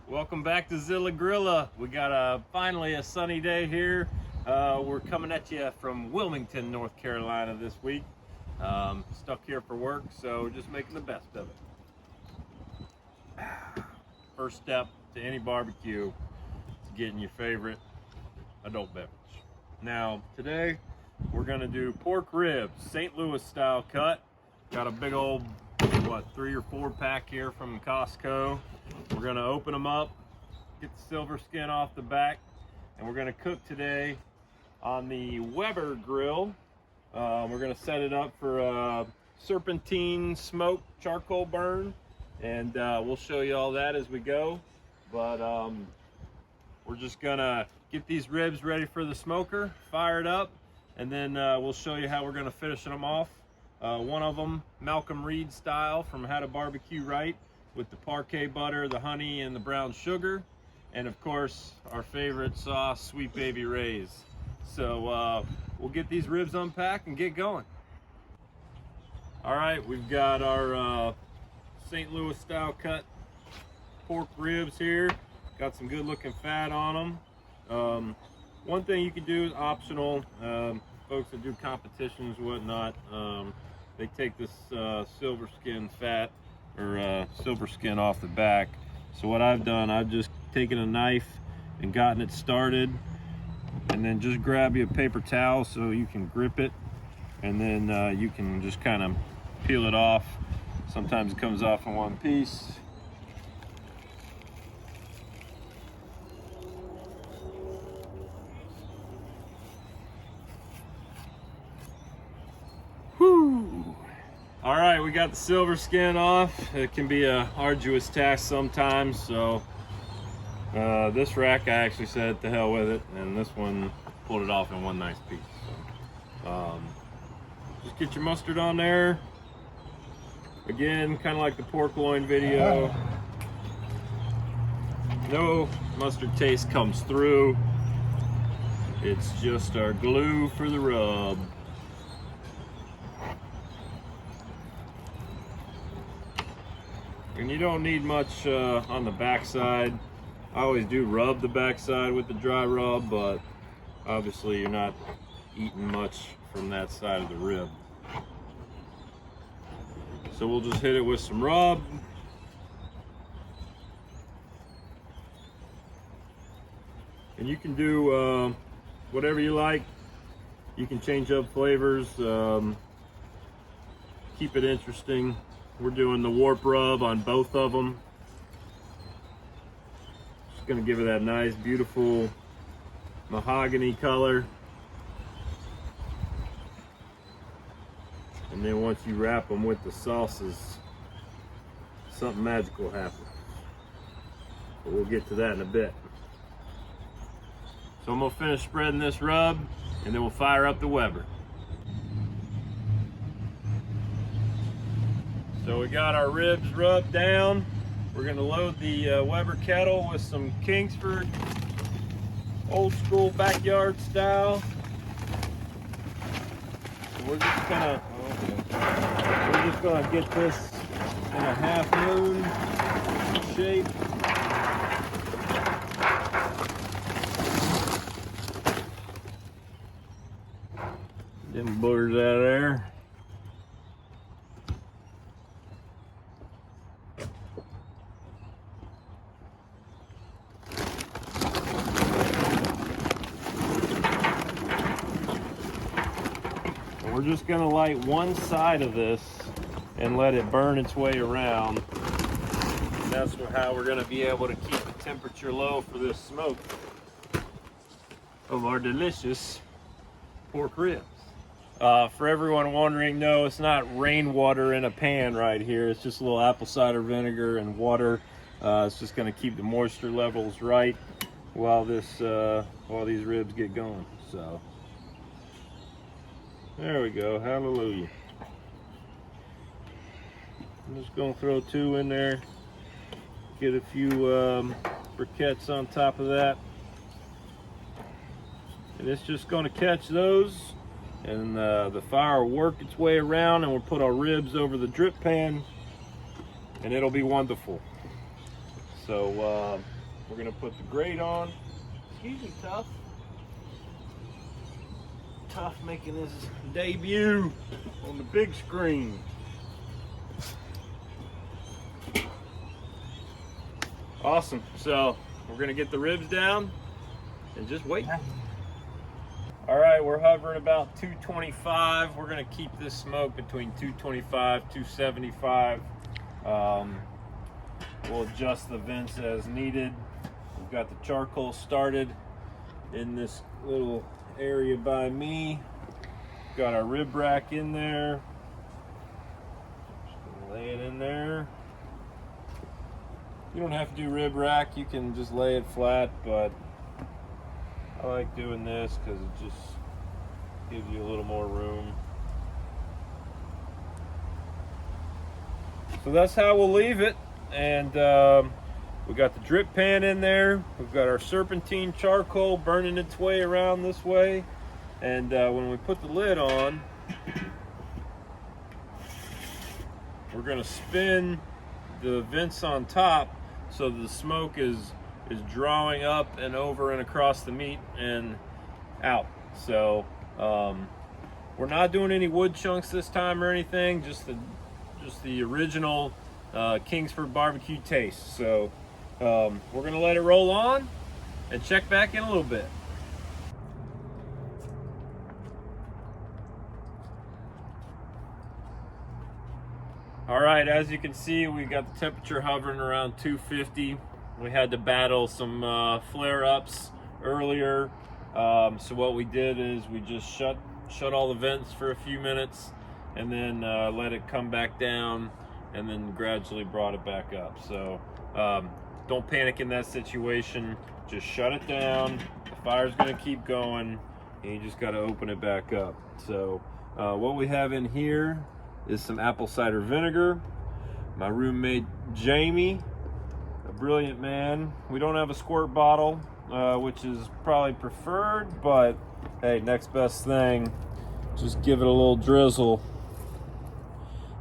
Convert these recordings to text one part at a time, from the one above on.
Welcome back to Zilla Grilla. We got finally a sunny day here. We're coming at you from Wilmington, North Carolina this week. Stuck here for work, so just making the best of it. First step to any barbecue is getting your favorite adult beverage. Now, today we're gonna do pork ribs, St. Louis style cut. Got a big old, 3 or 4 pack here from Costco. We're gonna open them up, get the silver skin off the back, and we're gonna cook today on the Weber grill. We're gonna set it up for a serpentine smoke charcoal burn, and we'll show you all that as we go. But we're just gonna get these ribs ready for the smoker, fire it up, and then we'll show you how we're gonna finish them off. One of them, Malcom Reed Style from How to BBQ Right, with the parquet butter, the honey, and the brown sugar. And of course, our favorite sauce, Sweet Baby Ray's. So we'll get these ribs unpacked and get going. All right, we've got our St. Louis style cut pork ribs here. Got some good looking fat on them. One thing you can do is optional. Folks that do competitions and whatnot, they take this silver skin fat or silver skin off the back. So what I've done, I've just taken a knife and gotten it started, and then just grab you a paper towel so you can grip it, and then you can just kind of peel it off. Sometimes it comes off in one piece. All right, we got the silver skin off. It can be a arduous task sometimes, so this rack I actually said to hell with it, and this one pulled it off in one nice piece. So, just get your mustard on there. Again, kind of like the pork loin video. No mustard taste comes through. It's just our glue for the rub. And you don't need much on the backside. I always do rub the backside with the dry rub, but obviously you're not eating much from that side of the rib. So we'll just hit it with some rub. And you can do whatever you like. You can change up flavors, keep it interesting. We're doing the warp rub on both of them. Just gonna give it that nice, beautiful mahogany color. And then once you wrap them with the sauces, something magical happens. But we'll get to that in a bit. So I'm gonna finish spreading this rub, and then we'll fire up the Weber. So we got our ribs rubbed down. We're gonna load the Weber Kettle with some Kingsford old school backyard style. So we're just gonna get this in a half moon shape. Get them boogers out of there. We're just gonna light one side of this and let it burn its way around. And that's how we're gonna be able to keep the temperature low for this smoke of our delicious pork ribs. For everyone wondering, no, it's not rainwater in a pan right here. It's just a little apple cider vinegar and water. It's just gonna keep the moisture levels right while these ribs get going. So. There we go, hallelujah. I'm just gonna throw 2 in there, get a few briquettes on top of that. And it's just gonna catch those, and the fire will work its way around, and we'll put our ribs over the drip pan, and it'll be wonderful. So we're gonna put the grate on. Excuse me, Tough. Tough making his debut on the big screen. Awesome. So we're gonna get the ribs down and just wait. All right, we're hovering about 225. We're gonna keep this smoke between 225, 275. We'll adjust the vents as needed. We've got the charcoal started in this little area by me. Got our rib rack in there. Just gonna lay it in there. You don't have to do rib rack, you can just lay it flat, but I like doing this because it just gives you a little more room. So that's how we'll leave it. And we got the drip pan in there. We've got our serpentine charcoal burning its way around this way. And when we put the lid on, we're gonna spin the vents on top so the smoke is drawing up and over and across the meat and out. So we're not doing any wood chunks this time or anything, just the original Kingsford barbecue taste. So we're gonna let it roll on and check back in a little bit. All right, as you can see, we got the temperature hovering around 250. We had to battle some flare-ups earlier. So what we did is we just shut all the vents for a few minutes and then let it come back down and then gradually brought it back up. So don't panic in that situation. Just shut it down. The fire's gonna keep going and you just gotta open it back up. So what we have in here is some apple cider vinegar. My roommate Jamie, a brilliant man. We don't have a squirt bottle, which is probably preferred, but hey, next best thing. Just give it a little drizzle,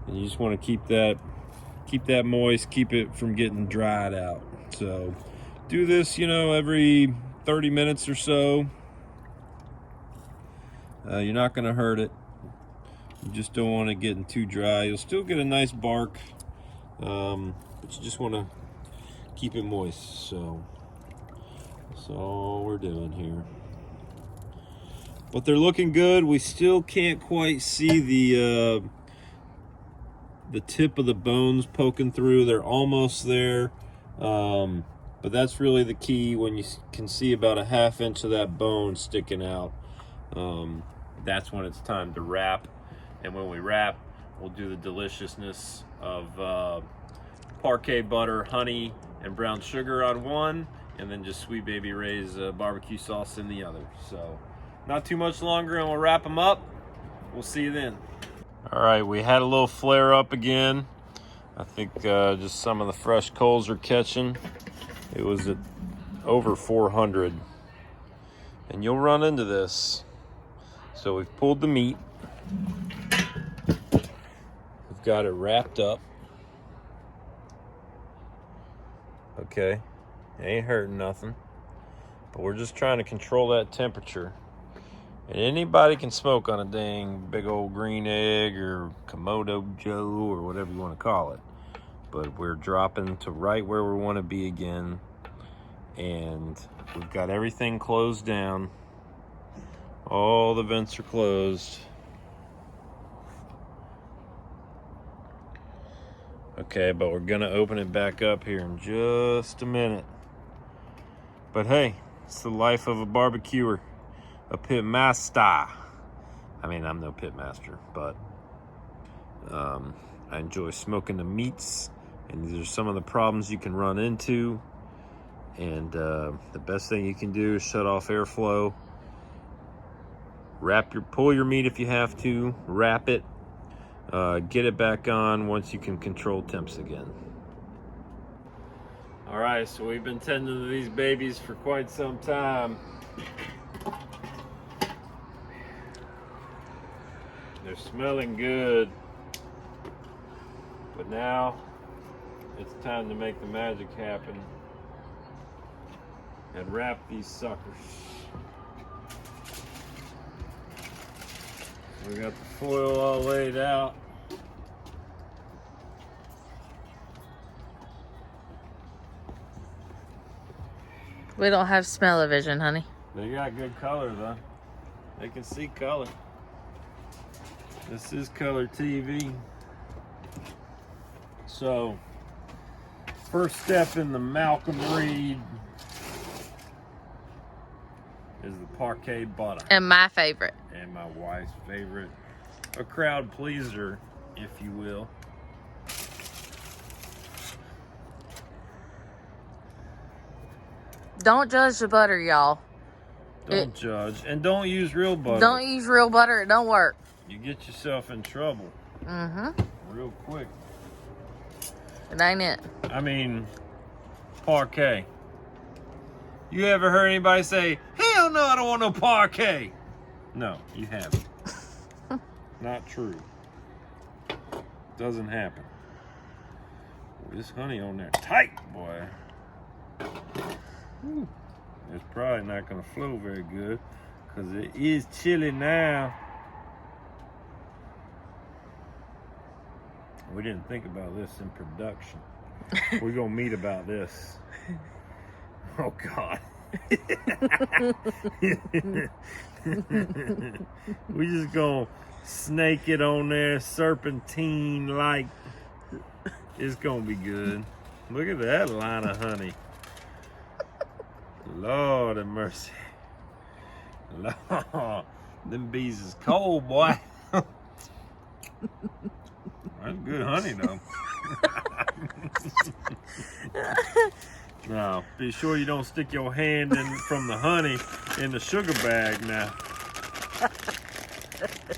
and you just want to keep that moist, keep it from getting dried out. So do this, every 30 minutes or so. You're not going to hurt it. You just don't want it getting too dry. You'll still get a nice bark, but you just want to keep it moist. So that's all we're doing here. But they're looking good. We still can't quite see the tip of the bones poking through. They're almost there, but that's really the key. When you can see about a ½ inch of that bone sticking out, that's when it's time to wrap. And when we wrap, we'll do the deliciousness of parquet butter, honey, and brown sugar on one, and then just Sweet Baby Ray's barbecue sauce in the other. So not too much longer and we'll wrap them up. We'll see you then. All right, we had a little flare up again. I think just some of the fresh coals are catching. It was at over 400. And you'll run into this. So we've pulled the meat. We've got it wrapped up. Okay, ain't hurting nothing. But we're just trying to control that temperature. And anybody can smoke on a dang big old green egg or Komodo Joe or whatever you want to call it. But we're dropping to right where we want to be again. And we've got everything closed down. All the vents are closed. Okay, but we're gonna open it back up here in just a minute. But hey, it's the life of a barbecuer, a pit master. I mean, I'm no pit master, but I enjoy smoking the meats, and these are some of the problems you can run into. And the best thing you can do is shut off airflow. Pull your meat if you have to, wrap it, get it back on once you can control temps again. All right, so we've been tending to these babies for quite some time. They're smelling good, but now it's time to make the magic happen. and wrap these suckers. We got the foil all laid out. We don't have smell-o-vision, honey. They got good color though. They can see color. This is color TV. So, first step in the Malcom Reed is the parquet butter. And my favorite. And my wife's favorite. A crowd pleaser, if you will. Don't judge the butter, y'all. Don't judge. And don't use real butter. Don't use real butter. It don't work. You get yourself in trouble. Mm-hmm. Real quick. It ain't it. I mean, parquet. You ever heard anybody say, hell no, I don't want no parquet? No, you haven't. Not true. Doesn't happen. Boy, this honey on there tight, boy. Whew. It's probably not going to flow very good because it is chilly now. We didn't think about this in production. We're going to meet about this. Oh, God. We just going to snake it on there, serpentine-like. It's going to be good. Look at that line of honey. Lord have mercy. Lord, them bees is cold, boy. That's good honey, though. Now, be sure you don't stick your hand in from the honey in the sugar bag now.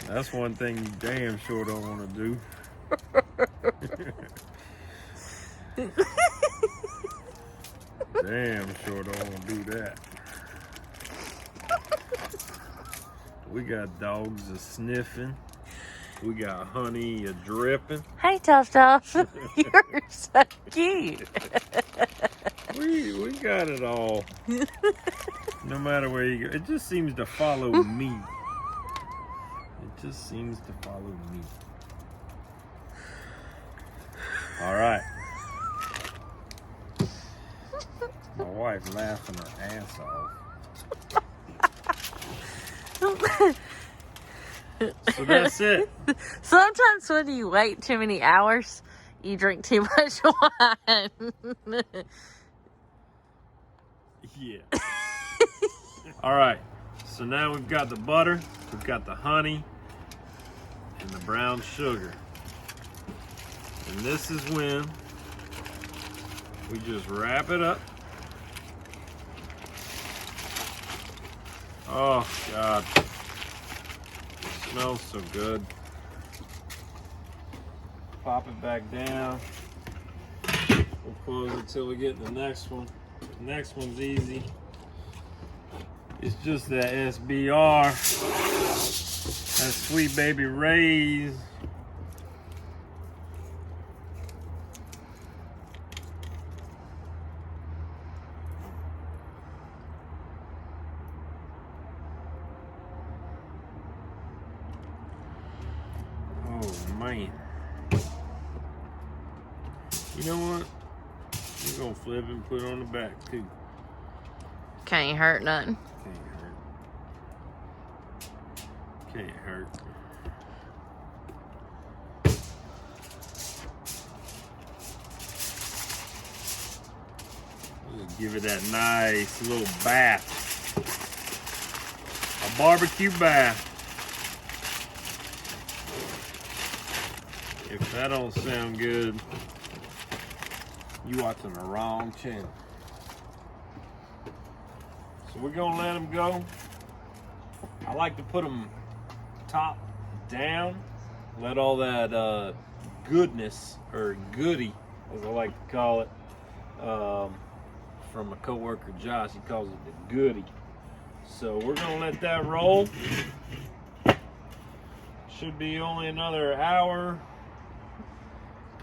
That's one thing you damn sure don't want to do. Damn sure don't want to do that. We got dogs a sniffing. We got honey a dripping. Hey, Tough Tough. You're so cute. We got it all. No matter where you go. It just seems to follow me. It just seems to follow me. All right. My wife laughing her ass off. So that's it. Sometimes when you wait too many hours, you drink too much wine. Yeah. All right. So now we've got the butter, we've got the honey, and the brown sugar. And this is when we just wrap it up. Oh, God. It smells so good. Pop it back down. We'll close it till we get the next one. The next one's easy. It's just that SBR. That Sweet Baby Ray's. Oh, man. You know what? We're gonna flip and put it on the back too. Can't hurt nothing. Can't hurt. We'll give it that nice little bath. A barbecue bath. If that don't sound good, you watching the wrong channel. So we're gonna let them go. I like to put them top down, let all that goodness, or goody, as I like to call it, from a coworker Josh, he calls it the goody. So we're gonna let that roll. Should be only another hour.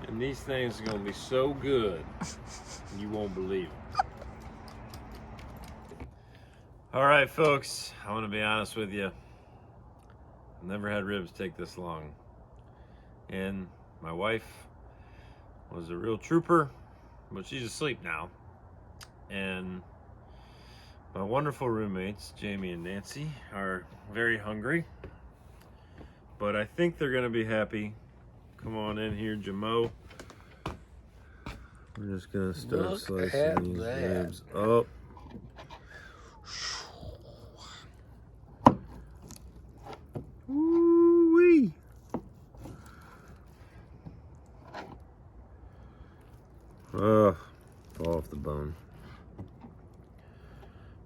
And these things are gonna be so good, you won't believe it. All right, folks, I'm gonna be honest with you. I've never had ribs take this long. And my wife was a real trooper, but she's asleep now. And my wonderful roommates, Jamie and Nancy, are very hungry. But I think they're gonna be happy. Come on in here, Jamo. We're just gonna start Look slicing at these that. ribs up. Woo-wee. Ugh, fall off the bone.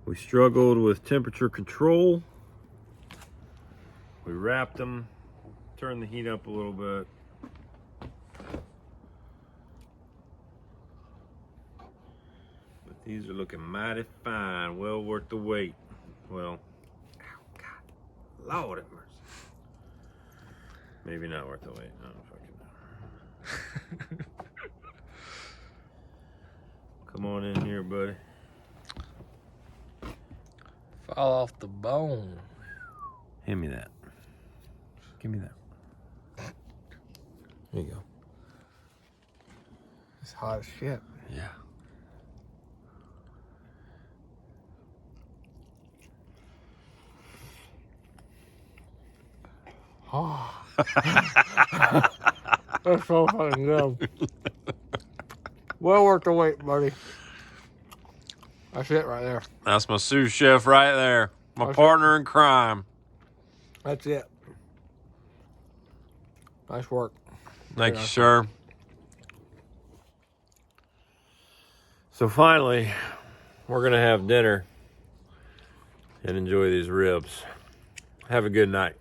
We struggled with temperature control. We wrapped them, turned the heat up a little bit. But these are looking mighty fine, well worth the wait. Well, ow, God, Lord have mercy. Maybe not worth the wait. No, fucking no. Come on in here, buddy. Fall off the bone. Hand me that. Give me that. There you go. It's hot as shit. Yeah. Oh. That's so fucking good. Well worth the wait, buddy. That's it right there. That's my sous chef right there. My That's partner in crime. That's it. Nice work. Thank you, nice sir. So finally, we're gonna have dinner and enjoy these ribs. Have a good night.